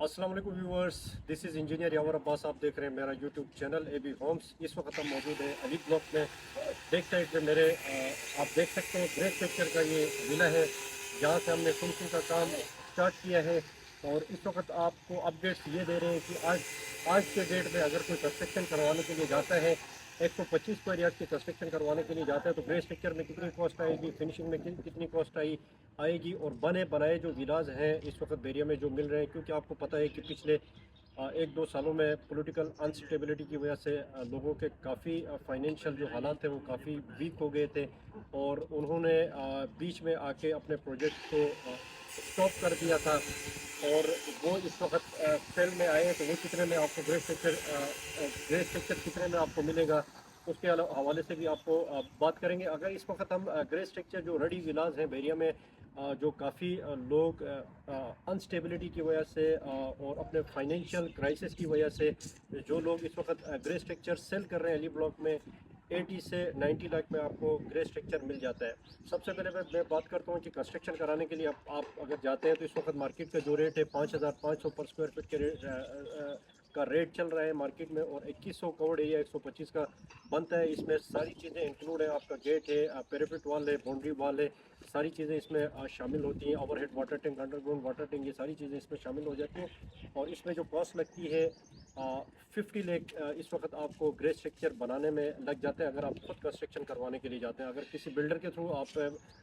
अस्सलाम वालेकुम viewers, this is engineer Yawar Abbas. आप देख रहे हैं मेरा YouTube channel A B Homes. इस वक्त हम मौजूद हैं अली ब्लॉक में। बैक साइड पे मेरे आप देख सकते हैं ग्रे पिक्चर का ये विला है, जहाँ से हमने फिनिशिंग का काम स्टार्ट किया है। और इस वक्त आपको अपडेट्स ये दे रहे हैं कि आज के डेट में अगर कोई कंस्ट्रक्शन करवाने के लिए जाता है, 125 स्क्वायर यार्ड की कंस्ट्रक्शन करवाने के लिए जाता है, तो ग्रे स्ट्रक्चर में कितनी कॉस्ट आएगी, फिनिशिंग में कितनी कॉस्ट आएगी, और बने बनाए जो विलाज हैं इस वक्त बेरिया में जो मिल रहे हैं। क्योंकि आपको पता है कि पिछले 1-2 सालों में पॉलिटिकल अनस्टेबिलिटी की वजह से लोगों के काफ़ी फाइनेंशियल जो हालात थे वो काफ़ी वीक हो गए थे, और उन्होंने बीच में आके अपने प्रोजेक्ट को स्टॉप कर दिया था। और वो इस वक्त सेल में आए हैं, तो वो कितने में आपको ग्रे स्ट्रक्चर कितने में आपको मिलेगा, उसके हवाले से भी आपको बात करेंगे। अगर इस वक्त हम ग्रे स्ट्रक्चर जो रेडी विलाज हैं बेरिया में, जो काफ़ी लोग अनस्टेबिलिटी की वजह से और अपने फाइनेंशियल क्राइसिस की वजह से जो लोग इस वक्त ग्रे स्ट्रक्चर सेल कर रहे हैं अली ब्लॉक में, 80 से 90 लाख में आपको ग्रे स्ट्रक्चर मिल जाता है। सबसे पहले मैं बात करता हूँ कि कंस्ट्रक्शन कराने के लिए आप अगर जाते हैं तो इस वक्त मार्केट का जो रेट है 5,500 पर स्क्वायर फीट के का रेट चल रहा है मार्केट में, और 2100 कवर्ड एरिया 125 का बनता है। इसमें सारी चीज़ें इंक्लूड है, आपका गेट है, पैरापेट वॉल है, बाउंड्री वॉल है, सारी चीज़ें इसमें शामिल होती हैं। Overhead water tank, underground water tank, ये सारी चीज़ें इसमें शामिल हो जाती हैं। और इसमें जो कॉस्ट लगती है 50 लाख इस वक्त आपको ग्रे स्ट्रक्चर बनाने में लग जाते हैं, अगर आप खुद कंस्ट्रक्शन करवाने के लिए जाते हैं। अगर किसी बिल्डर के थ्रू आप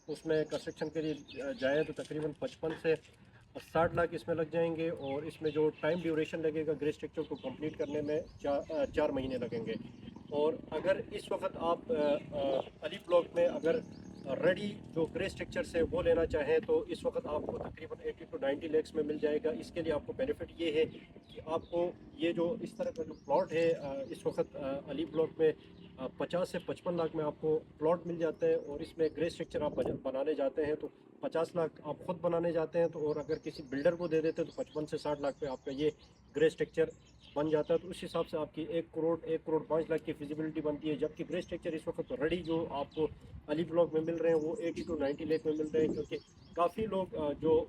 उसमें कंस्ट्रक्शन के लिए जाएँ तो तकरीबन 55 से 60 लाख इसमें लग जाएंगे। और इसमें जो टाइम ड्यूरेशन लगेगा ग्रे स्ट्रक्चर को कंप्लीट करने में 4 महीने लगेंगे। और अगर इस वक्त आप अली ब्लॉक में अगर रेडी जो ग्रे स्ट्रक्चर से वो लेना चाहें तो इस वक्त आपको तकरीबन 80 टू 90 लैक्स में मिल जाएगा। इसके लिए आपको बेनिफिट ये है कि आपको ये जो इस तरह का जो प्लॉट है इस वक्त अली ब्लॉक में 50 से 55 लाख में आपको प्लॉट मिल जाता है। और इसमें ग्रे स्ट्रक्चर आप बनाने जाते हैं तो 50 लाख आप खुद बनाने जाते हैं, तो और अगर किसी बिल्डर को दे देते हैं तो 55 से 60 लाख पे आपका ये ग्रे स्ट्रक्चर बन जाता है। तो उस हिसाब से आपकी 1 करोड़ 5 लाख की फिजिबिलिटी बनती है। जबकि ग्रे स्ट्रक्चर इस वक्त रेडी जो आपको अली ब्लॉक में मिल रहे हैं वो 80 टू 90 लाख में मिल रहे हैं। क्योंकि काफ़ी लोग जो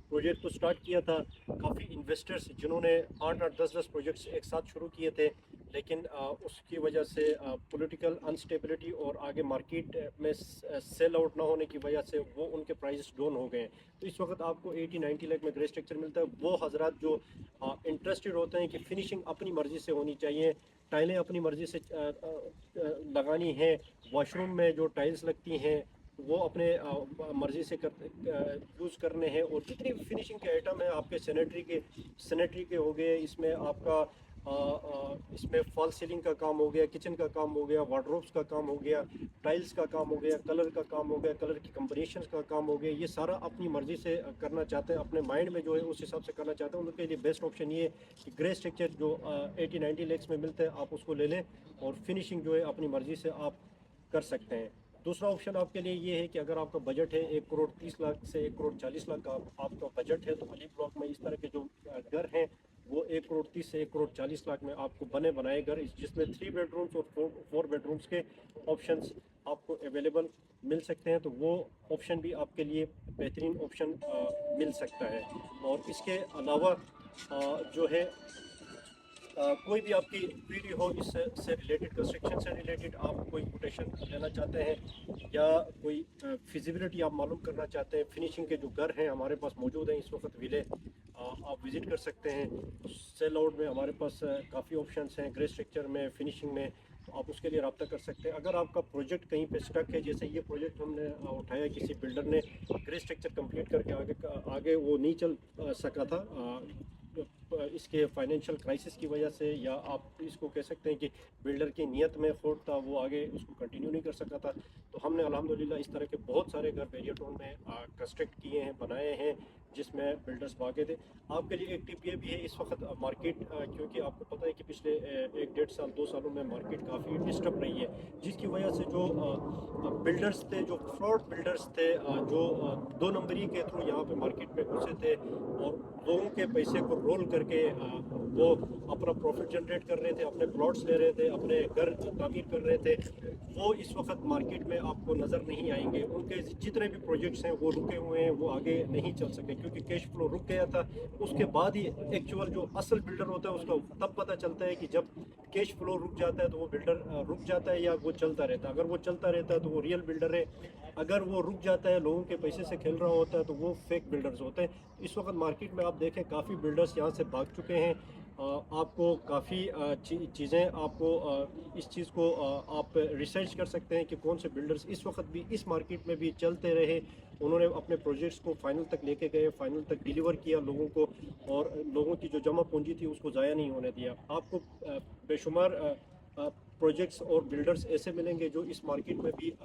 प्रोजेक्ट को स्टार्ट किया था, काफ़ी इन्वेस्टर्स जिन्होंने 8-8 10 प्रोजेक्ट्स एक साथ शुरू किए थे, लेकिन उसकी वजह से पॉलिटिकल अनस्टेबिलिटी और आगे मार्केट में सेल आउट ना होने की वजह से वो उनके प्राइस डाउन हो गए हैं। तो इस वक्त आपको 80-90 लाख में ग्रे स्ट्रक्चर मिलता है। वो हजरात जो इंटरेस्टेड होते हैं कि फिनिशिंग अपनी मर्ज़ी से होनी चाहिए, टाइलें अपनी मर्ज़ी से लगानी है, वॉशरूम में जो टाइल्स लगती हैं वो अपने मर्ज़ी से यूज़ करने हैं, और जितनी भी फिनिशिंग के आइटम हैं आपके सैनिटरी के हो गए, इसमें आपका इसमें फॉल सीलिंग का काम हो गया, किचन का काम हो गया, वार्डरोब्स का काम हो गया, टाइल्स का काम हो गया, कलर का काम हो गया, कलर की कम्बिनेशन का काम हो गया, ये सारा अपनी मर्ज़ी से करना चाहते हैं, अपने माइंड में जो है उस हिसाब से करना चाहते हैं। उनके लिए बेस्ट ऑप्शन ये है कि ग्रे स्ट्रक्चर जो 80-90 लैक्स में मिलता है आप उसको ले लें, और फिनिशिंग जो है अपनी मर्ज़ी से आप कर सकते हैं। दूसरा ऑप्शन आपके लिए ये है कि अगर आपका बजट है 1 करोड़ 30 लाख से 1 करोड़ 40 लाख का आपका बजट है, तो अली ब्लॉक में इस तरह के जो घर हैं वो 1 करोड़ 30 से 1 करोड़ 40 लाख में आपको बने बनाए घर, जिसमें 3 बेडरूम्स और 4 बेडरूम्स के ऑप्शंस आपको अवेलेबल मिल सकते हैं। तो वो ऑप्शन भी आपके लिए बेहतरीन ऑप्शन मिल सकता है। और इसके अलावा जो है कोई भी आपकी क्वेरी हो इससे रिलेटेड, कंस्ट्रक्शन से रिलेटेड, आप कोई कोटेशन लेना चाहते हैं या कोई फिजिबिलिटी आप मालूम करना चाहते हैं, फिनिशिंग के जो घर हैं हमारे पास मौजूद हैं इस वक्त विले, आप विज़िट कर सकते हैं। सेल आउट में हमारे पास काफ़ी ऑप्शंस हैं, ग्रे स्ट्रक्चर में, फिनिशिंग में, तो आप उसके लिए रब्ता कर सकते हैं। अगर आपका प्रोजेक्ट कहीं पे स्टक है, जैसे ये प्रोजेक्ट हमने उठाया, किसी बिल्डर ने ग्रे स्ट्रक्चर कंप्लीट करके आगे वो नहीं चल सका था इसके फाइनेंशियल क्राइसिस की वजह से, या आप इसको कह सकते हैं कि बिल्डर की नीयत में खोट था, वो आगे उसको कंटिन्यू नहीं कर सका था। तो हमने अल्हम्दुलिल्लाह इस तरह के बहुत सारे घर बेरिया टाउन में कंस्ट्रक्ट किए हैं, बनाए हैं, जिसमें बिल्डर्स भागे थे। आपके लिए एक टिप ये भी है, इस वक्त मार्केट क्योंकि आपको पता है कि पिछले 1-1.5 साल 2 सालों में मार्केट काफ़ी डिस्टर्ब रही है, जिसकी वजह से जो बिल्डर्स थे, जो फ्रॉड बिल्डर्स थे, जो 2 नंबरी के थ्रू यहाँ पे मार्केट में घुसे थे और लोगों के पैसे को रोल करके वो अपना प्रॉफिट जनरेट कर रहे थे, अपने प्लॉट्स ले रहे थे, अपने घर तामीर कर रहे थे, वो इस वक्त मार्केट में आपको नज़र नहीं आएंगे। उनके जितने भी प्रोजेक्ट्स हैं वो रुके हुए हैं, वो आगे नहीं चल सके, क्योंकि कैश फ्लो रुक गया था। उसके बाद ही एक्चुअल जो असल बिल्डर होता है उसका तब पता चलता है कि जब कैश फ्लो रुक जाता है तो वो बिल्डर रुक जाता है या वो चलता रहता है। अगर वो चलता रहता है तो वो रियल बिल्डर है, अगर वो रुक जाता है लोगों के पैसे से खेल रहा होता है तो वो फेक बिल्डर्स होते हैं। इस वक्त मार्केट में आप देखें काफ़ी बिल्डर्स यहाँ से भाग चुके हैं। आपको काफ़ी चीज़ें आपको इस चीज़ को आप रिसर्च कर सकते हैं कि कौन से बिल्डर्स इस वक्त भी इस मार्केट में भी चलते रहे, उन्होंने अपने प्रोजेक्ट्स को फाइनल तक लेके गए, फाइनल तक डिलीवर किया लोगों को, और लोगों की जो जमा पूंजी थी उसको ज़ाया नहीं होने दिया। आपको बेशुमार प्रोजेक्ट्स और बिल्डर्स ऐसे मिलेंगे जो इस मार्केट में भी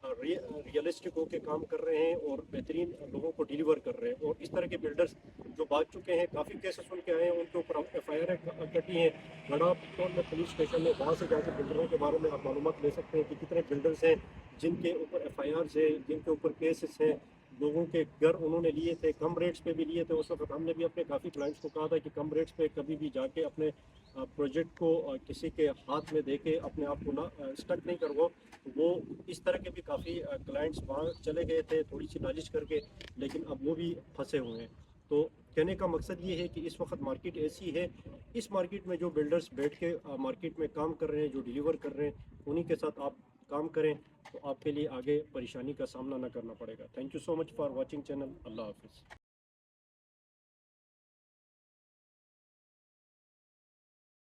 रियलिस्टिक होकर काम कर रहे हैं और बेहतरीन लोगों को डिलीवर कर रहे हैं। और इस तरह के बिल्डर्स जो भाग चुके हैं, काफ़ी केसेस सुन के आए हैं, उनके ऊपर FIR कटी हैं गढ़ापुर में पुलिस स्टेशन में। वहाँ से जाकर बिल्डरों के बारे में आप मालूमात ले सकते हैं कि कितने बिल्डर्स हैं जिनके ऊपर FIRs है, जिनके ऊपर केसेस हैं। लोगों के घर उन्होंने लिए थे, कम रेट्स पे भी लिए थे। उस वक्त हमने भी अपने काफ़ी क्लाइंट्स को कहा था कि कम रेट्स पे कभी भी जाके अपने प्रोजेक्ट को किसी के हाथ में देके अपने आप को ना स्टक नहीं करवाओ। वो इस तरह के भी काफ़ी क्लाइंट्स वहाँ चले गए थे थोड़ी सी नालिश करके, लेकिन अब वो भी फंसे हुए हैं। तो कहने का मकसद ये है कि इस वक्त मार्केट ऐसी है, इस मार्केट में जो बिल्डर्स बैठ के मार्केट में काम कर रहे हैं, जो डिलीवर कर रहे हैं, उन्हीं के साथ आप काम करें तो आपके लिए आगे परेशानी का सामना ना करना पड़ेगा। Thank you so much for watching channel. अल्लाह हाफिज़।